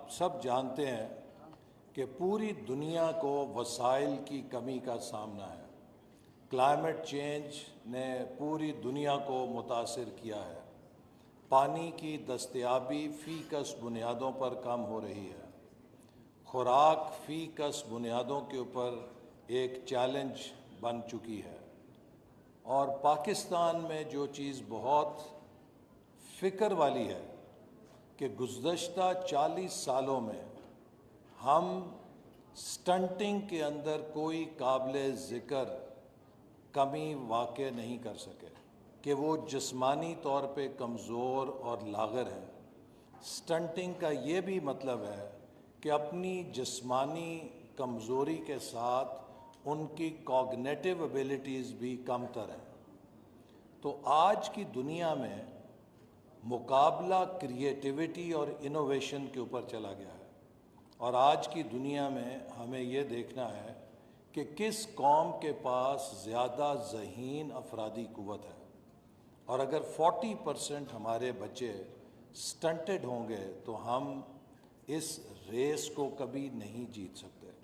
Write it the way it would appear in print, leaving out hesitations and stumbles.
आप सब जानते हैं कि पूरी दुनिया को वसाइल की कमी का सामना है। क्लाइमेट चेंज ने पूरी दुनिया को मुतासिर किया है। पानी की दस्तयाबी फ़ीकस बुनियादों पर कम हो रही है। खुराक फ़ीकस बुनियादों के ऊपर एक चैलेंज बन चुकी है। और पाकिस्तान में जो चीज़ बहुत फ़िक्र वाली है कि गुज़श्ता 40 सालों में हम स्टंटिंग के अंदर कोई काबिल ज़िक्र कमी वाक़ई नहीं कर सके कि वो जिस्मानी तौर पे कमज़ोर और लाग़र हैं। स्टंटिंग का ये भी मतलब है कि अपनी जिस्मानी कमज़ोरी के साथ उनकी कॉग्निटिव एबिलिटीज़ भी कमतर हैं। तो आज की दुनिया में मुकाबला क्रिएटिविटी और इनोवेशन के ऊपर चला गया है। और आज की दुनिया में हमें ये देखना है कि किस कौम के पास ज़्यादा ज़हीन अफरादी क़ुव्वत है। और अगर 40% हमारे बच्चे स्टंटेड होंगे तो हम इस रेस को कभी नहीं जीत सकते।